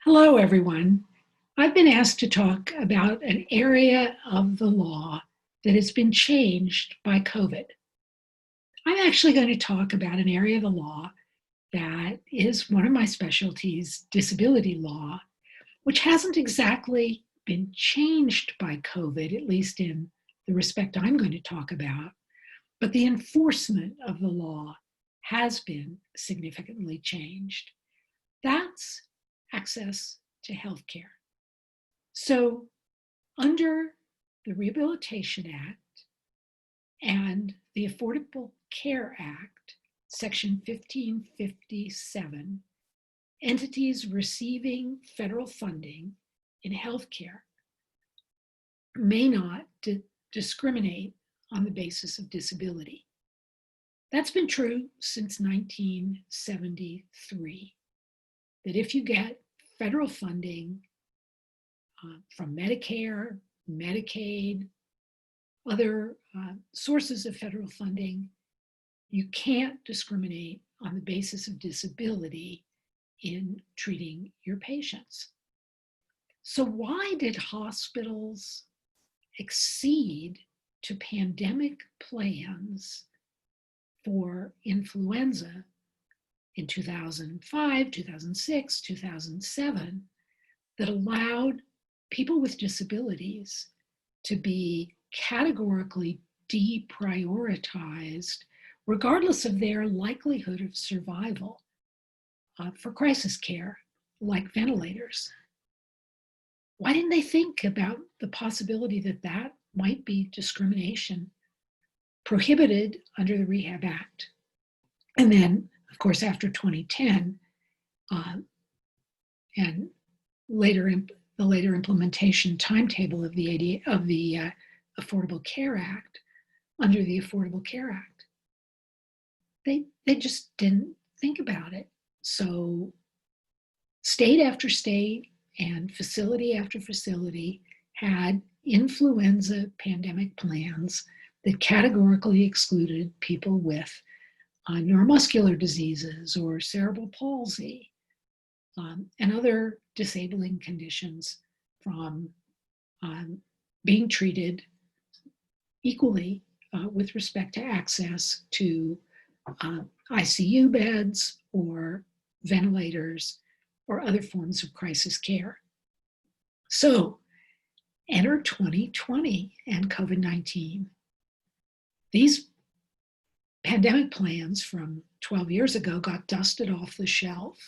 Hello, everyone. I've been asked to talk about an area of the law that has been changed by COVID. I'm actually going to talk about an area of the law that is one of my specialties, disability law, which hasn't exactly been changed by COVID, at least in the respect I'm going to talk about, but the enforcement of the law has been significantly changed. That's access to healthcare. So, under the Rehabilitation Act and the Affordable Care Act, Section 1557, entities receiving federal funding in healthcare may not discriminate on the basis of disability. That's been true since 1973, that if you get federal funding from Medicare, Medicaid, other sources of federal funding, you can't discriminate on the basis of disability in treating your patients. So why did hospitals accede to pandemic plans for influenza in 2005, 2006, 2007 that allowed people with disabilities to be categorically deprioritized regardless of their likelihood of survival for crisis care, like ventilators? Why didn't they think about the possibility that that might be discrimination prohibited under the Rehab Act? And then, of course, after 2010, and the later implementation timetable of the Affordable Care Act, under the Affordable Care Act, they just didn't think about it. So state after state and facility after facility had influenza pandemic plans that categorically excluded people with neuromuscular diseases or cerebral palsy and other disabling conditions from being treated equally with respect to access to ICU beds or ventilators or other forms of crisis care. So enter 2020 and COVID-19. These pandemic plans from 12 years ago got dusted off the shelf,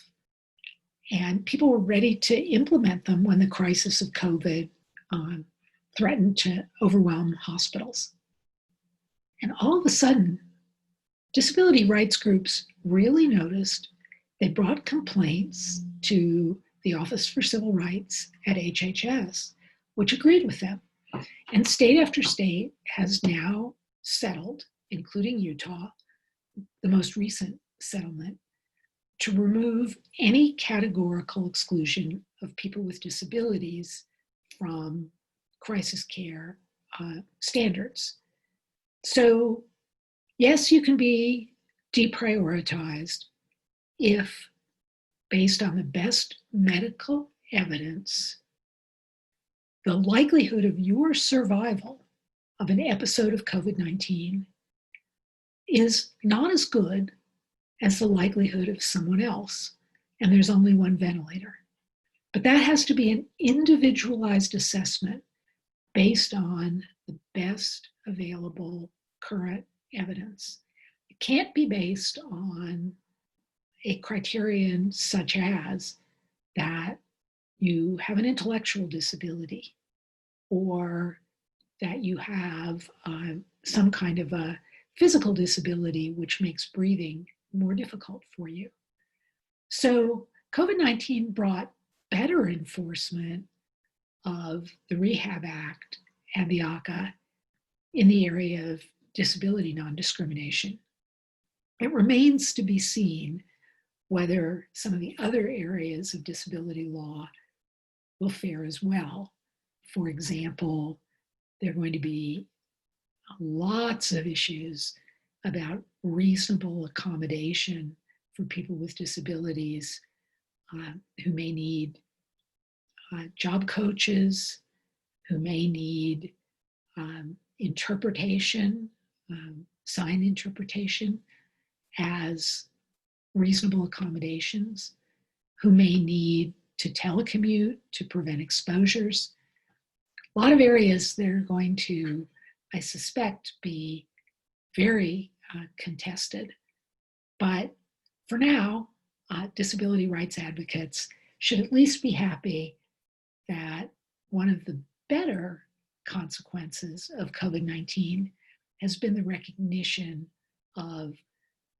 and people were ready to implement them when the crisis of COVID threatened to overwhelm hospitals. And all of a sudden, disability rights groups really noticed. They brought complaints to the Office for Civil Rights at HHS, which agreed with them. And state after state has now settled, including Utah, the most recent settlement, to remove any categorical exclusion of people with disabilities from crisis care standards. So, yes, you can be deprioritized if, based on the best medical evidence, the likelihood of your survival of an episode of COVID-19 is not as good as the likelihood of someone else, and there's only one ventilator. But that has to be an individualized assessment based on the best available current evidence. It can't be based on a criterion such as that you have an intellectual disability or that you have some kind of a physical disability which makes breathing more difficult for you. So COVID-19 brought better enforcement of the Rehab Act and the ACA in the area of disability non-discrimination. It remains to be seen whether some of the other areas of disability law will fare as well. For example, there are going to be lots of issues about reasonable accommodation for people with disabilities who may need job coaches who may need interpretation, sign interpretation as reasonable accommodations, who may need to telecommute to prevent exposures. A lot of areas that are going to, I suspect, be very contested. But for now, disability rights advocates should at least be happy that one of the better consequences of COVID-19 has been the recognition of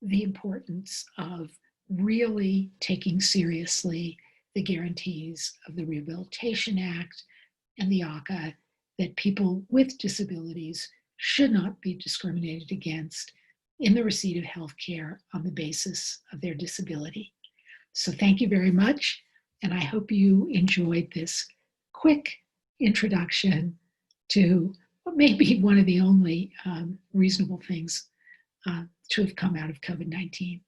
the importance of really taking seriously the guarantees of the Rehabilitation Act and the ACA, that people with disabilities should not be discriminated against in the receipt of health care on the basis of their disability. So thank you very much, and I hope you enjoyed this quick introduction to what may be one of the only reasonable things to have come out of COVID-19.